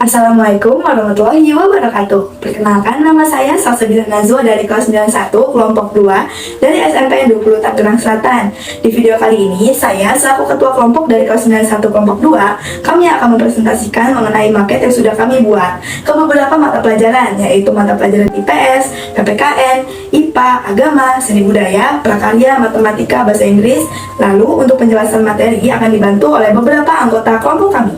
Assalamualaikum warahmatullahi wabarakatuh. Perkenalkan, nama saya Salsabila Nazwa dari kelas 91 kelompok 2 dari SMP 20 Tangerang Selatan. Di video kali ini, saya selaku ketua kelompok dari kelas 91 kelompok 2, kami akan mempresentasikan mengenai maket yang sudah kami buat ke beberapa mata pelajaran, yaitu mata pelajaran IPS, PPKN, IPA, Agama, Seni Budaya, Prakarya, Matematika, Bahasa Inggris. Lalu, untuk penjelasan materi akan dibantu oleh beberapa anggota kelompok kami.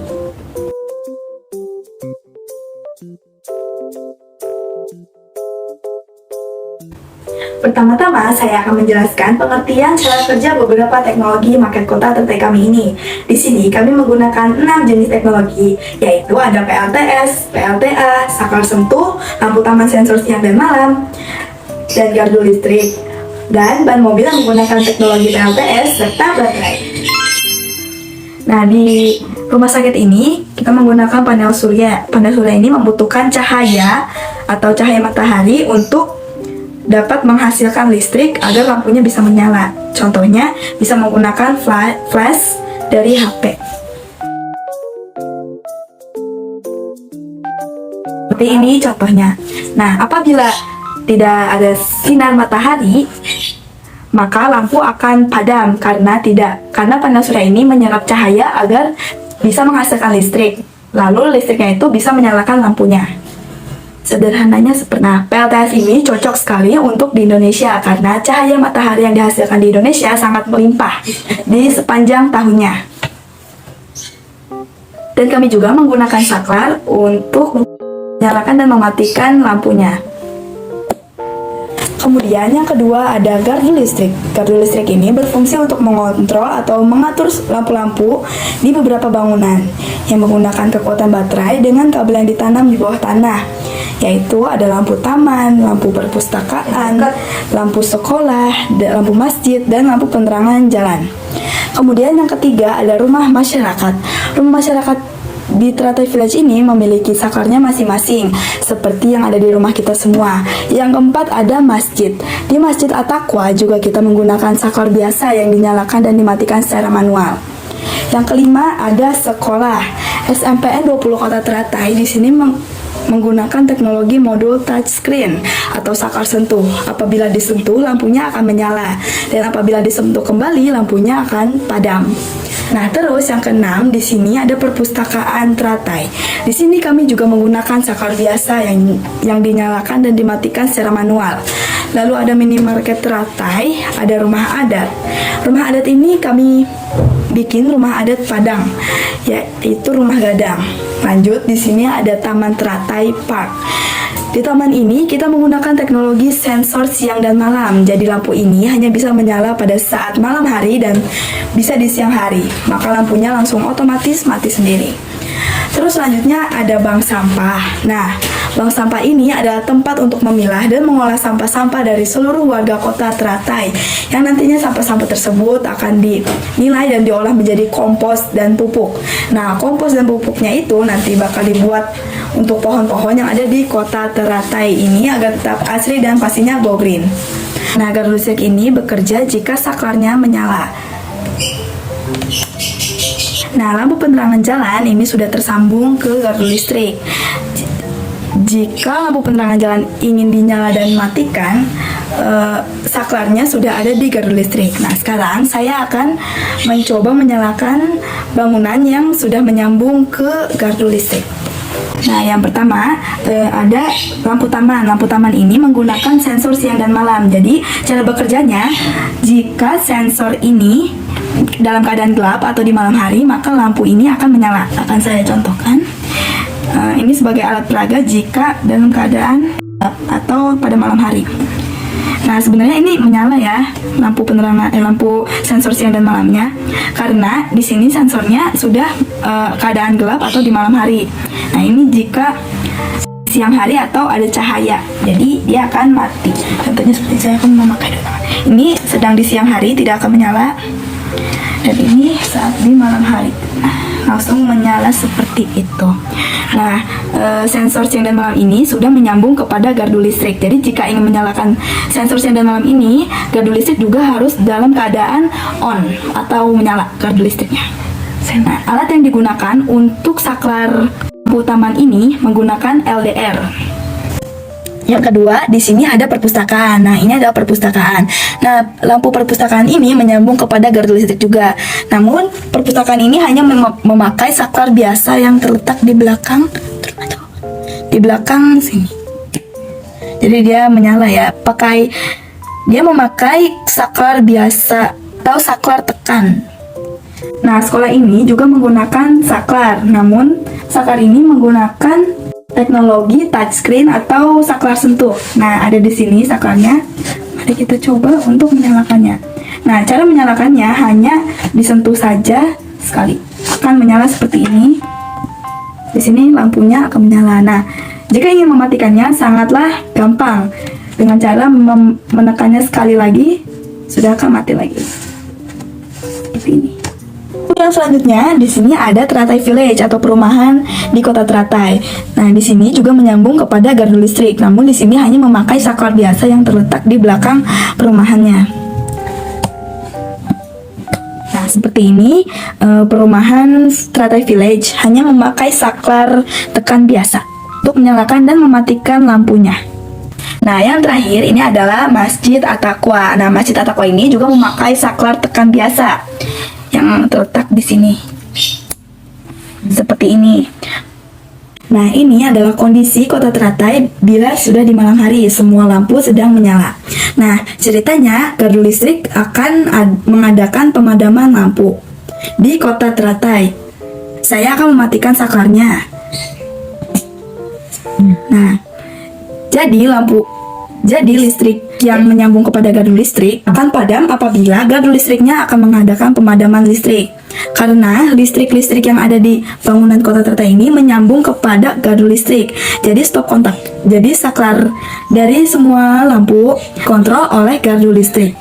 Pertama-tama, saya akan menjelaskan pengertian cara kerja beberapa teknologi maket kota tertai kami ini. Di sini kami menggunakan 6 jenis teknologi, yaitu ada PLTS, PLTA, saklar sentuh, lampu taman sensor siang dan malam, dan gardu listrik. Dan ban mobil yang menggunakan teknologi PLTS serta baterai. Nah, di rumah sakit ini kita menggunakan panel surya. Panel surya ini membutuhkan cahaya atau cahaya matahari untuk dapat menghasilkan listrik agar lampunya bisa menyala. Contohnya bisa menggunakan flash dari HP. Seperti ini contohnya. Nah, apabila tidak ada sinar matahari, maka lampu akan padam karena panel surya ini menyerap cahaya agar bisa menghasilkan listrik. Lalu listriknya itu bisa menyalakan lampunya. Sederhananya seperti PLTS ini cocok sekali untuk di Indonesia karena cahaya matahari yang dihasilkan di Indonesia sangat melimpah di sepanjang tahunnya. Dan kami juga menggunakan saklar untuk menyalakan dan mematikan lampunya. Kemudian yang kedua ada gardu listrik. Gardu listrik ini berfungsi untuk mengontrol atau mengatur lampu-lampu di beberapa bangunan yang menggunakan kekuatan baterai dengan kabel yang ditanam di bawah tanah, yaitu ada lampu taman, lampu perpustakaan, lampu sekolah, lampu masjid, dan lampu penerangan jalan. Kemudian yang ketiga ada rumah masyarakat. Rumah masyarakat di Teratai Village ini memiliki saklarnya masing-masing, seperti yang ada di rumah kita semua. Yang keempat ada masjid. Di Masjid At-Taqwa juga kita menggunakan saklar biasa yang dinyalakan dan dimatikan secara manual. Yang kelima ada sekolah. SMPN 20 Kota Teratai di sini menggunakan teknologi modul touchscreen atau saklar sentuh. Apabila disentuh, lampunya akan menyala, dan apabila disentuh kembali, lampunya akan padam. Nah, terus yang keenam di sini ada perpustakaan Teratai. Di sini kami juga menggunakan saklar biasa yang dinyalakan dan dimatikan secara manual. Lalu ada minimarket Teratai, ada rumah adat. Rumah adat ini kami bikin rumah adat Padang, yaitu rumah gadang. Lanjut, di sini ada Taman Teratai Park. Di taman ini kita menggunakan teknologi sensor siang dan malam. Jadi lampu ini hanya bisa menyala pada saat malam hari dan bisa di siang hari. Maka lampunya langsung otomatis mati sendiri. Terus selanjutnya ada bank sampah. Nah, bank sampah ini adalah tempat untuk memilah dan mengolah sampah-sampah dari seluruh warga kota Teratai, yang nantinya sampah-sampah tersebut akan dinilai dan diolah menjadi kompos dan pupuk. Nah, kompos dan pupuknya itu nanti bakal dibuat untuk pohon-pohon yang ada di kota Teratai ini agar tetap asri dan pastinya go green. Nah, gardu listrik ini bekerja jika saklarnya menyala. Nah, lampu penerangan jalan ini sudah tersambung ke gardu listrik. Jika lampu penerangan jalan ingin dinyala dan matikan, saklarnya sudah ada di gardu listrik. Nah, sekarang saya akan mencoba menyalakan bangunan yang sudah menyambung ke gardu listrik. Nah, yang pertama ada lampu taman. Lampu taman ini menggunakan sensor siang dan malam. Jadi, cara bekerjanya, jika sensor ini dalam keadaan gelap atau di malam hari, maka lampu ini akan menyala. Akan saya contohkan. Ini sebagai alat peraga jika dalam keadaan gelap atau pada malam hari. Nah, sebenarnya ini menyala ya, lampu penerangan lampu sensor siang dan malamnya, karena di sini sensornya sudah keadaan gelap atau di malam hari. Nah, ini jika siang hari atau ada cahaya, jadi dia akan mati. Contohnya seperti saya akan memakai dulu. Ini sedang di siang hari tidak akan menyala, dan ini saat di malam hari langsung menyala seperti itu. Nah, sensor siang dan malam ini sudah menyambung kepada gardu listrik. Jadi jika ingin menyalakan sensor siang dan malam ini, gardu listrik juga harus dalam keadaan on atau menyala gardu listriknya. Nah, alat yang digunakan untuk saklar Lampu taman ini menggunakan LDR. Yang kedua, di sini ada perpustakaan. Nah, ini adalah perpustakaan. Nah, lampu perpustakaan ini menyambung kepada gardu listrik juga. Namun, perpustakaan ini hanya memakai saklar biasa yang terletak di belakang sini. Jadi dia menyala ya. Dia memakai saklar biasa atau saklar tekan. Nah, sekolah ini juga menggunakan saklar. Namun, saklar ini menggunakan teknologi touchscreen atau saklar sentuh. Nah, ada di sini saklarnya. Mari kita coba untuk menyalakannya. Nah, cara menyalakannya hanya disentuh saja sekali. Akan menyala seperti ini. Di sini lampunya akan menyala. Nah, jika ingin mematikannya sangatlah gampang. Dengan cara menekannya sekali lagi, sudah akan mati lagi. Seperti ini. Yang selanjutnya, di sini ada Teratai Village atau perumahan di kota Teratai. Nah, di sini juga menyambung kepada gardu listrik. Namun di sini hanya memakai saklar biasa yang terletak di belakang perumahannya. Nah, seperti ini perumahan Teratai Village hanya memakai saklar tekan biasa untuk menyalakan dan mematikan lampunya. Nah, yang terakhir ini adalah Masjid At-Taqwa. Nah, Masjid At-Taqwa ini juga memakai saklar tekan biasa yang terletak di sini. Seperti ini. Nah, ini adalah kondisi kota Teratai bila sudah di malam hari, semua lampu sedang menyala. Nah, ceritanya gardu listrik akan mengadakan pemadaman lampu di kota Teratai. Saya akan mematikan saklarnya. Nah, jadi listrik yang menyambung kepada gardu listrik akan padam apabila gardu listriknya akan mengadakan pemadaman listrik. Karena listrik-listrik yang ada di bangunan kota Teratai ini menyambung kepada gardu listrik. Jadi stop kontak. Jadi saklar dari semua lampu kontrol oleh gardu listrik.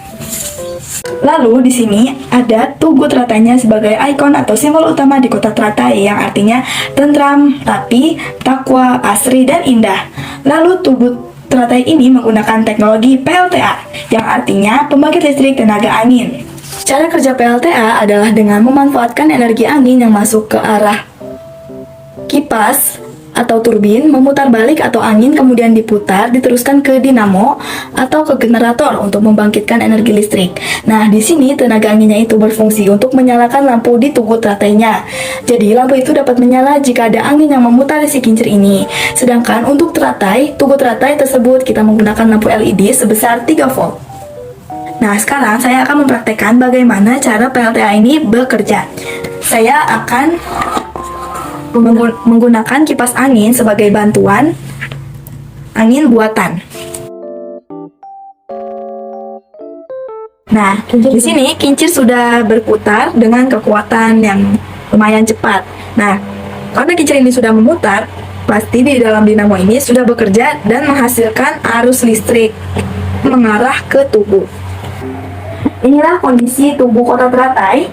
Lalu di sini ada Tugu Teratainya sebagai ikon atau simbol utama di kota Teratai yang artinya tentram, rapi, takwa, asri, dan indah. Lalu Tugu Teratai ini menggunakan teknologi PLTA yang artinya pembangkit listrik tenaga angin. Cara kerja PLTA adalah dengan memanfaatkan energi angin yang masuk ke arah kipas atau turbin, memutar balik atau angin kemudian diputar, diteruskan ke dinamo atau ke generator untuk membangkitkan energi listrik. Nah, di sini tenaga anginnya itu berfungsi untuk menyalakan lampu di Tugu Teratainya. Jadi, lampu itu dapat menyala jika ada angin yang memutar si kincir ini. Sedangkan untuk Tugu Teratai tersebut kita menggunakan lampu LED sebesar 3 volt. Nah, sekarang saya akan mempraktekkan bagaimana cara PLTA ini bekerja. Saya akan menggunakan kipas angin sebagai bantuan angin buatan. Nah, di sini kincir sudah berputar dengan kekuatan yang lumayan cepat. Nah, karena kincir ini sudah memutar, pasti di dalam dinamo ini sudah bekerja dan menghasilkan arus listrik mengarah ke tugu. Inilah kondisi tugu kota Teratai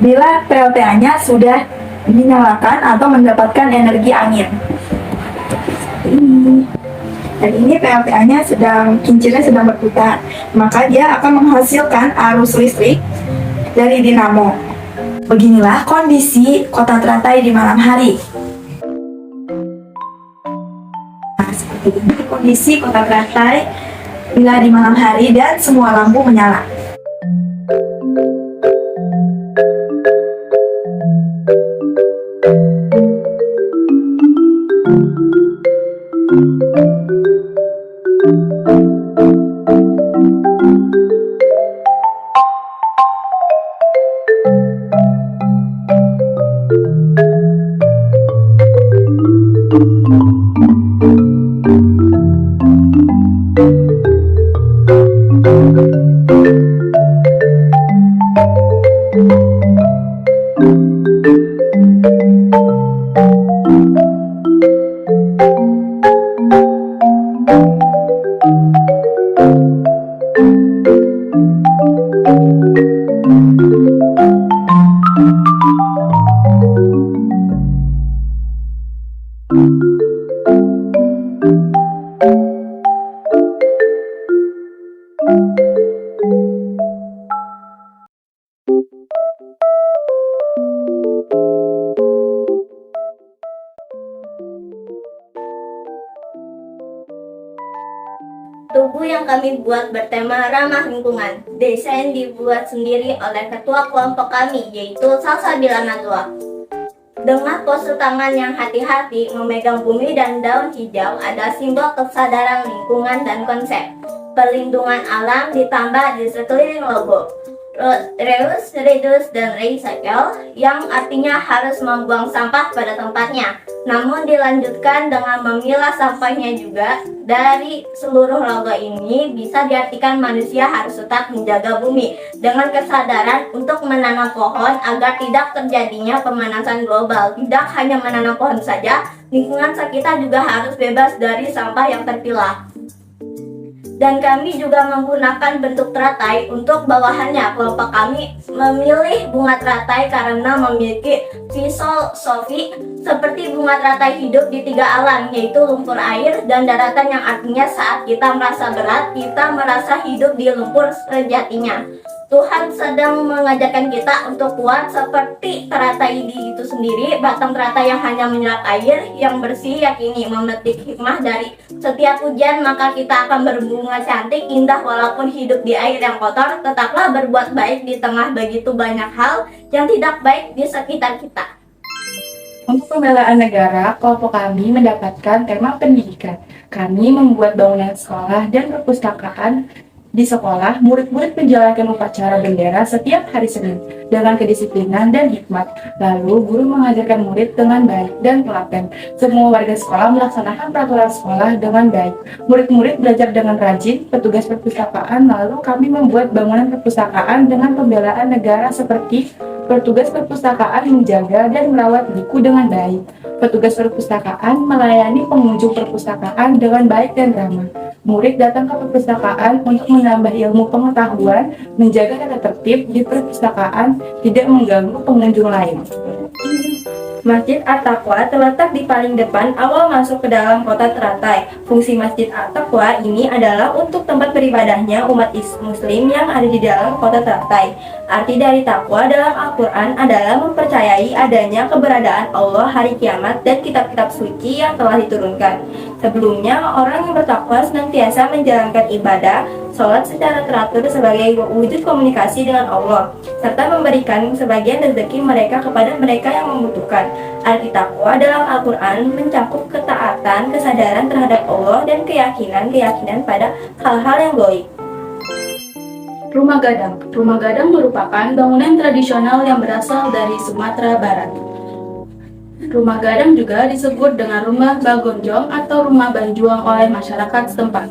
bila PLTA-nya sudah dinyalakan atau mendapatkan energi angin. Dan ini PLTA-nya kincirnya sedang berputar, maka dia akan menghasilkan arus listrik dari dinamo. Beginilah kondisi kota Teratai di malam hari. Nah, seperti ini kondisi kota Teratai bila di malam hari dan semua lampu menyala. Tugu yang kami buat bertema ramah lingkungan. Desain dibuat sendiri oleh ketua kelompok kami, yaitu Salsabila Najwa. Dengan pose tangan yang hati-hati memegang bumi dan daun hijau ada simbol kesadaran lingkungan dan konsep perlindungan alam ditambah di sekeliling logo. Reuse, reduce, dan recycle yang artinya harus membuang sampah pada tempatnya. Namun dilanjutkan dengan memilah sampahnya juga. Dari seluruh logo ini bisa diartikan manusia harus tetap menjaga bumi dengan kesadaran untuk menanam pohon agar tidak terjadinya pemanasan global. Tidak hanya menanam pohon saja, lingkungan sekitar juga harus bebas dari sampah yang terpilah. Dan kami juga menggunakan bentuk teratai untuk bawahannya. Kelompok kami memilih bunga teratai karena memiliki filosofi seperti bunga teratai hidup di 3 alam, yaitu lumpur, air, dan daratan, yang artinya saat kita merasa berat, kita merasa hidup di lumpur sejatinya. Tuhan sedang mengajarkan kita untuk kuat seperti teratai itu sendiri. Batang teratai yang hanya menyerap air yang bersih yakini memetik hikmah dari setiap hujan, maka kita akan berbunga cantik indah walaupun hidup di air yang kotor. Tetaplah berbuat baik di tengah begitu banyak hal yang tidak baik di sekitar kita. Untuk pembelaan negara, kelompok kami mendapatkan tema pendidikan. Kami membuat bangunan sekolah dan perpustakaan. Di sekolah, murid-murid menjalankan upacara bendera setiap hari Senin dengan kedisiplinan dan hikmat. Lalu, guru mengajarkan murid dengan baik dan telaten. Semua warga sekolah melaksanakan peraturan sekolah dengan baik. Murid-murid belajar dengan rajin, petugas perpustakaan. Lalu, kami membuat bangunan perpustakaan dengan pembelaan negara seperti petugas perpustakaan menjaga dan merawat buku dengan baik. Petugas perpustakaan melayani pengunjung perpustakaan dengan baik dan ramah. Murid datang ke perpustakaan untuk menambah ilmu pengetahuan, menjaga tata tertib di perpustakaan, tidak mengganggu pengunjung lain. Masjid At-Taqwa terletak di paling depan awal masuk ke dalam kota Teratai. Fungsi Masjid At-Taqwa ini adalah untuk tempat beribadahnya umat Muslim yang ada di dalam kota Teratai. Arti dari takwa dalam Al-Quran adalah mempercayai adanya keberadaan Allah, hari kiamat, dan kitab-kitab suci yang telah diturunkan. Sebelumnya, orang yang bertakwa senantiasa menjalankan ibadah, sholat secara teratur sebagai wujud komunikasi dengan Allah, serta memberikan sebagian rezeki mereka kepada mereka yang membutuhkan. Arti takwa dalam Al-Quran mencakup ketaatan, kesadaran terhadap Allah, dan keyakinan pada hal-hal yang gaib. Rumah Gadang. Rumah Gadang merupakan bangunan tradisional yang berasal dari Sumatera Barat. Rumah Gadang juga disebut dengan rumah Bagonjong atau rumah Banjuang oleh masyarakat setempat.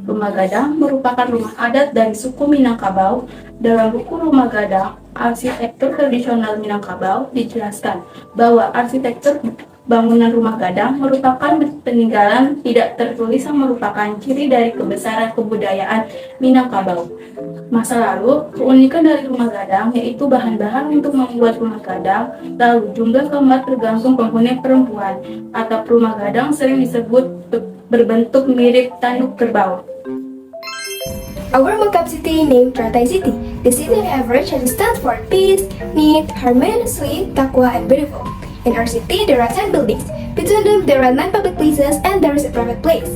Rumah Gadang merupakan rumah adat dari suku Minangkabau. Dalam buku Rumah Gadang, Arsitektur Tradisional Minangkabau dijelaskan bahwa arsitektur bangunan rumah Gadang merupakan peninggalan tidak tertulis yang merupakan ciri dari kebesaran kebudayaan Minangkabau. Masa lalu, keunikan dari rumah Gadang yaitu bahan-bahan untuk membuat rumah Gadang, lalu jumlah kamar tergantung penghuni perempuan. Atap rumah Gadang sering disebut berbentuk mirip tanduk kerbau. Our mockup city named Teratai City. The city on average has stands for peace, neat, harmoniously, taqwa, and beautiful. In our city, there are 10 buildings. Between them, there are 9 public places and there is a private place.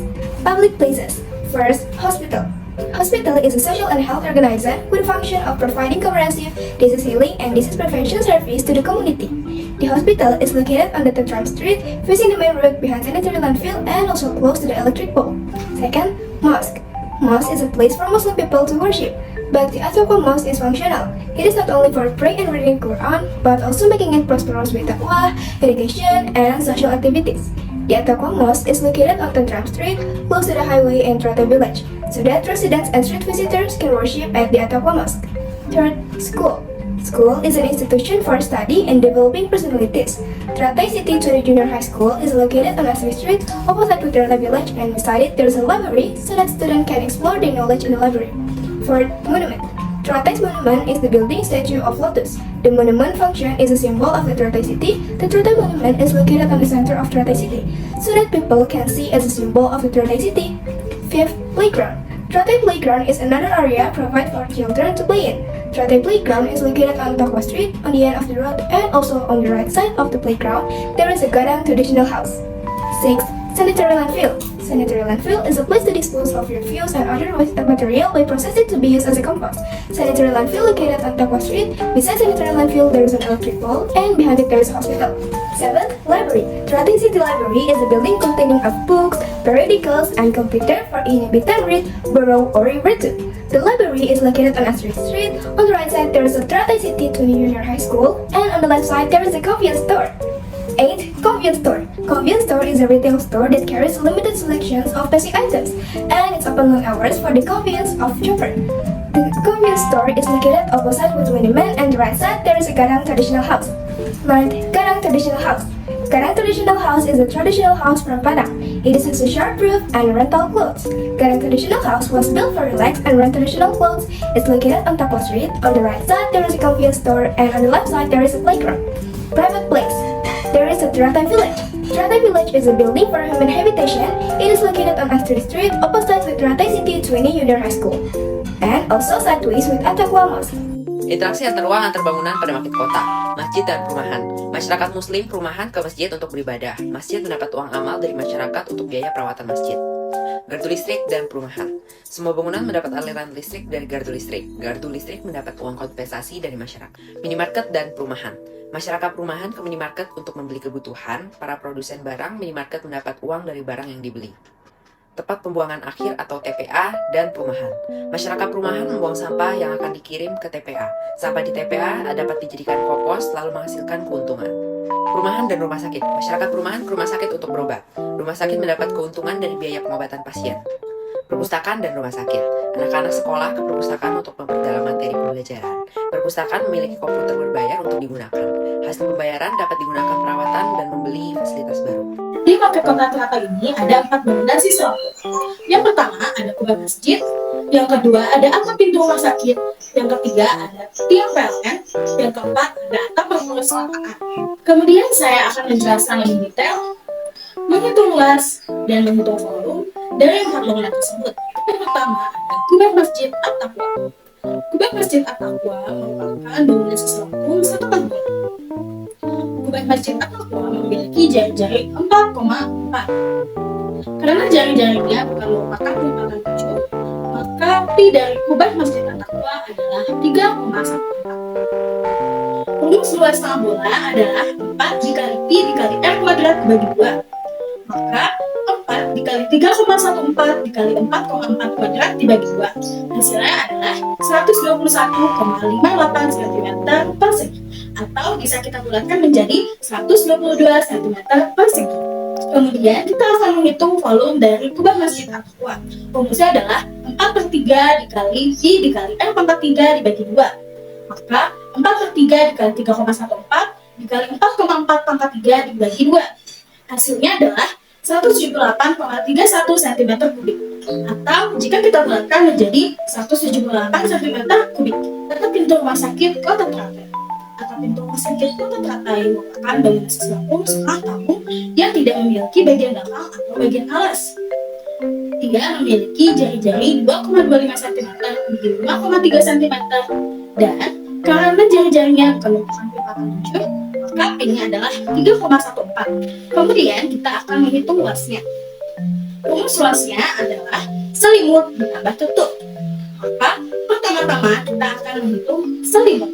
Public places. First, hospital. Hospital is a social and health organization with the function of providing comprehensive disease healing and disease prevention service to the community. The hospital is located on the Tentram Street, facing the main road behind sanitary landfill and also close to the electric pole. Second, mosque. Mosque is a place for Muslim people to worship, but the At-Taqwa Mosque is functional. It is not only for praying and reading Quran, but also making it prosperous with taqwa, education, and social activities. The At-Taqwa Mosque is located on Tentram Street, close to the highway and Teratai Village, so that residents and street visitors can worship at the At-Taqwa Mosque. Third, school. School is an institution for study and developing personalities. Teratai City Junior Junior High School is located on Asri Street, opposite to Teratai Village, and beside it there is a library so that students can explore their knowledge in the library. Fourth, monument. Teratai's monument is the building statue of lotus. The monument function is a symbol of the Teratai City. The Teratai monument is located on the center of Teratai City, so that people can see as a symbol of the Teratai City. Fifth, playground. Teratai Playground is another area provided for children to play in. Teratai Playground is located on Taqwa Street on the end of the road, and also on the right side of the playground there is a Gadang traditional house. 6. Sanitary landfill. Sanitary landfill is a place to dispose of refuse and other waste material by processing to be used as a compost. Sanitary landfill located on Takwa Street. Beside sanitary landfill, there is an electric pole, and behind it there is a hospital. 7th, library. Teratai City Library is a building containing of books, periodicals, and computer for any bit and read, borrow, or read to. The library is located on Astrid Street. On the right side, there is a Teratai City Junior High School, and on the left side, there is a convenience store. 8. Convenience store. Convenience store is a retail store that carries limited selections of basic items, and it's open long hours for the convenience of shopper. The convenience store is located opposite with Windyman, and the right side there is a Garang traditional house. 9. Garang traditional house. Garang traditional house is a traditional house from Padang. It is a shower-proof and rental clothes. Garang traditional house was built for relax and rent traditional clothes. It's located on Takwa Street. On the right side there is a convenience store, and on the left side there is a playground. Private place. There is a Teratai Village. Teratai Village is a building for human habitation. It is located on Astrid Street, opposite with Teratai City Junior High School, and also sideways with Atakwa Mosque. Interaksi antar ruang antar bangunan pada market kota, masjid dan perumahan. Masyarakat muslim perumahan ke masjid untuk beribadah. Masjid mendapat uang amal dari masyarakat untuk biaya perawatan masjid. Gardu listrik dan perumahan. Semua bangunan mendapat aliran listrik dari gardu listrik. Gardu listrik mendapat uang kompensasi dari masyarakat. Minimarket dan perumahan. Masyarakat perumahan ke minimarket untuk membeli kebutuhan. Para produsen barang minimarket mendapat uang dari barang yang dibeli. Tempat pembuangan akhir atau TPA dan perumahan. Masyarakat perumahan membuang sampah yang akan dikirim ke TPA. Sampah di TPA dapat dijadikan kompos lalu menghasilkan keuntungan. Perumahan dan rumah sakit. Masyarakat perumahan ke rumah sakit untuk berobat. Rumah sakit mendapat keuntungan dari biaya pengobatan pasien. Perpustakaan dan rumah sakit. Anak-anak sekolah ke perpustakaan untuk memperdalam materi pembelajaran. Perpustakaan memiliki komputer berbayar untuk digunakan. Hasil pembayaran dapat digunakan perawatan dan membeli fasilitas baru. Di market kota Teratai ini ada 4 bangunan siswa. Yang pertama ada kubah masjid, yang kedua ada atap pintu rumah sakit, yang ketiga ada tiang PLN, yang keempat ada atap perpustakaan. Kemudian saya akan menjelaskan lebih detail, menghitung luas dan menghitung volume dari 4 bangunan tersebut. Yang pertama ada kubah masjid At-Taqwa. Kubah masjid At-Taqwa merupakan bangunan seselengkung 1 bangunan. Kubah masjid At-Taqwa memiliki jari-jari 4,4. Karena jari-jarinya bukan merupakan keempatan 7, maka pi dari kubah masjid At-Taqwa adalah 3,14. Rumus luas setengah bola adalah 4 dikali pi dikali r kuadrat dibagi 2. Maka 4 dikali 3,14 dikali 4,4 kuadrat dibagi 2. Hasilnya adalah 121,58 cm persegi. Atau bisa kita bulatkan menjadi 122 cm persegi. Kemudian kita akan menghitung volume dari kubah masjid At-Taqwa. Rumusnya adalah 4/3 dikali pi dikali r pangkat 3 dibagi 2. Maka 4/3 dikali 3,14 dikali 4,4 pangkat 3 dibagi 2. Hasilnya adalah 178,31 cm kubik. Atau jika kita bulatkan menjadi 178 cm kubik. Atap pintu rumah sakit kota Teratai. Atap pintu rumah sakit kota Teratai merupakan bangunan seselengkung setengah tabung yang tidak memiliki bagian belakang atau bagian alas. Dia memiliki jari-jari 2,25 cm bagi 5,3 cm dan karena jari-jarinya bukan merupakan keempatan 7, maka P-nya adalah 3,14. Kemudian kita akan menghitung luasnya. Rumus luasnya adalah selimut ditambah tutup. Maka pertama-tama kita akan menghitung selimut.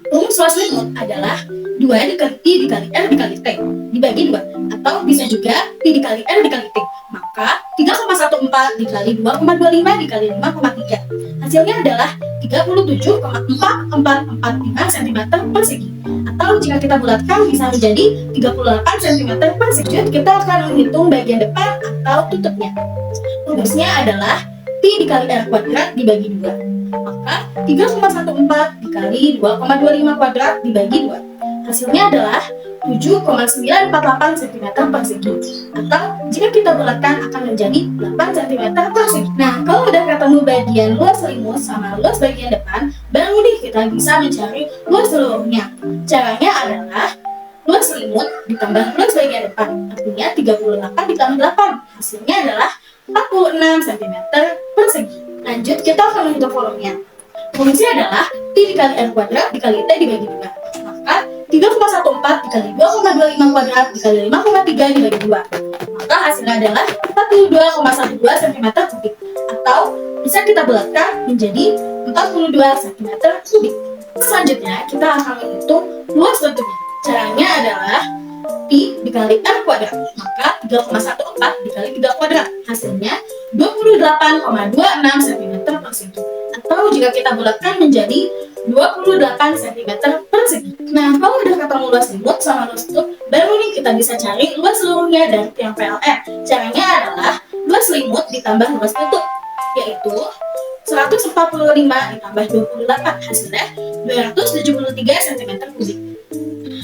Rumus luas selimut adalah 2 dikali I dikali R dikali T dibagi 2. Atau bisa juga I dikali R dikali T. Maka 3,14 dikali 2,25 dikali 5,3. Hasilnya adalah 37,4445 cm persegi. Atau jika kita bulatkan bisa menjadi 38 cm persegi. Kita akan menghitung bagian depan atau tutupnya. Rumusnya adalah Pi dikali R kuadrat dibagi 2. Maka 3,14 dikali 2,25 kuadrat dibagi 2. Hasilnya adalah 7,948 cm persegi. Atau jika kita bulatkan akan menjadi 8 cm persegi. Nah, kalau udah ketemu bagian luas selimut sama luas bagian depan, baru nih kita bisa mencari luas seluruhnya. Caranya adalah luas selimut ditambah luas bagian depan, artinya 38 ditambah 8. Hasilnya adalah 46 cm persegi. Lanjut, kita akan menghitung volumenya. Rumusnya adalah Pi dikali R kuadrat dikali T dibagi 2. Maka 3,14 dikali 2,25 kuadrat dikali 5,3 dibagi 2. Maka maka hasilnya adalah 42,12 cm kubik, atau bisa kita bulatkan menjadi 42 cm kubik. Selanjutnya, kita akan menghitung luas bentuknya. Caranya adalah pi dikali r kuadrat, maka 3,14 dikali 3 kuadrat, hasilnya 28,26 cm persegi. Atau jika kita bulatkan menjadi 28 cm persegi. Nah, kalau udah ketemu luas limut sama luas tutup, baru nih kita bisa cari luas seluruhnya dari tiang PLN. Caranya adalah luas limut ditambah luas tutup, yaitu 145 ditambah 28, hasilnya 273 cm kubik.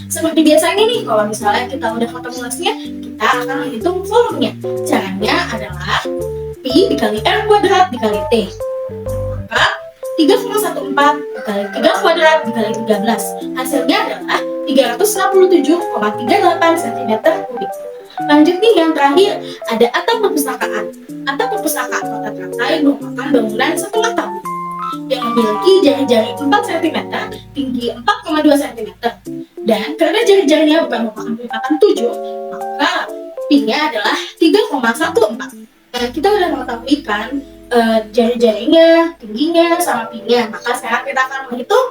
Seperti biasanya nih, kalau misalnya kita udah ketemu luasnya, kita akan menghitung volumenya. Caranya adalah pi dikali r kuadrat dikali t, maka 3,14 dikali 3 kuadrat dikali 13, hasilnya adalah 367,38 cm kubik. Lanjut nih, yang terakhir ada atap perpustakaan. Atap perpustakaan Kota Teratai merupakan bangunan setengah tabung yang memiliki jari-jari 4 cm, tinggi 4,2 cm. Dan karena jari-jarinya bukan merupakan lipatan 7, maka pi-nya adalah 3,14. Kita udah mengetahui kan jari-jarinya, tingginya, sama pi-nya. Maka sekarang kita akan menghitung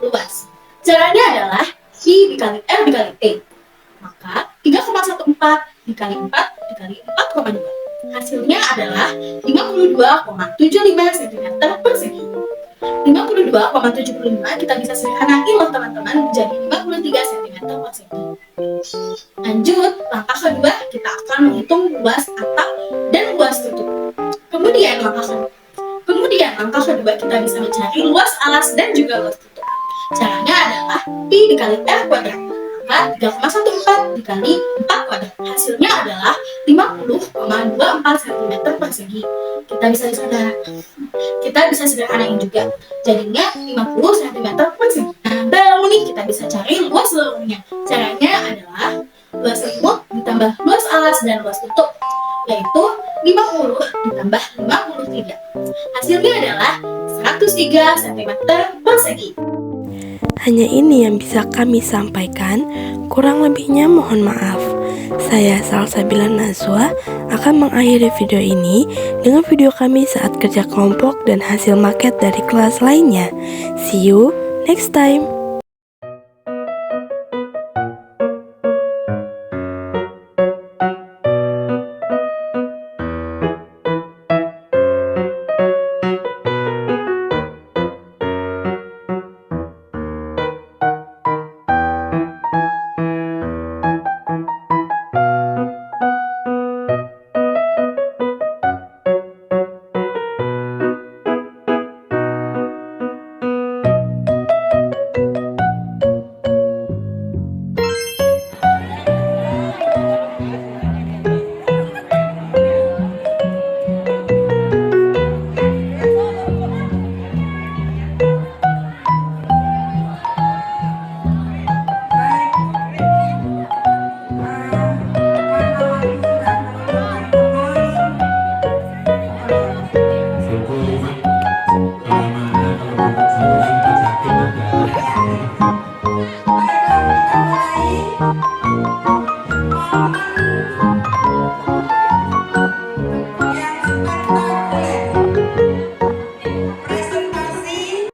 luas. Caranya adalah pi dikali r dikali t. Maka 3,14 dikali 4 dikali 4,2. Hasilnya adalah 52,75 cm persegi. 52,75 kita bisa sederhanain loh teman-teman menjadi 53 cm persegi. Lanjut, langkah kedua kita akan menghitung luas atap dan luas tutup. Kemudian langkah kedua kita bisa mencari luas alas dan juga luas tutup. Caranya adalah pi dikali r kuadrat, maka 3,14 dikali 4 kuadrat, hasilnya adalah 50,24 cm persegi. Kita bisa sederhanain juga, jadinya 50 cm persegi. Nah, baru nih kita bisa cari luas seluruhnya. Caranya adalah luas limut ditambah luas alas dan luas tutup, yaitu 50 ditambah 53. Hasilnya adalah 103 cm persegi. Hanya ini yang bisa kami sampaikan, kurang lebihnya mohon maaf. Saya Salsabila Nazwa akan mengakhiri video ini dengan video kami saat kerja kelompok dan hasil maket dari kelas lainnya. See you next time. Thank you.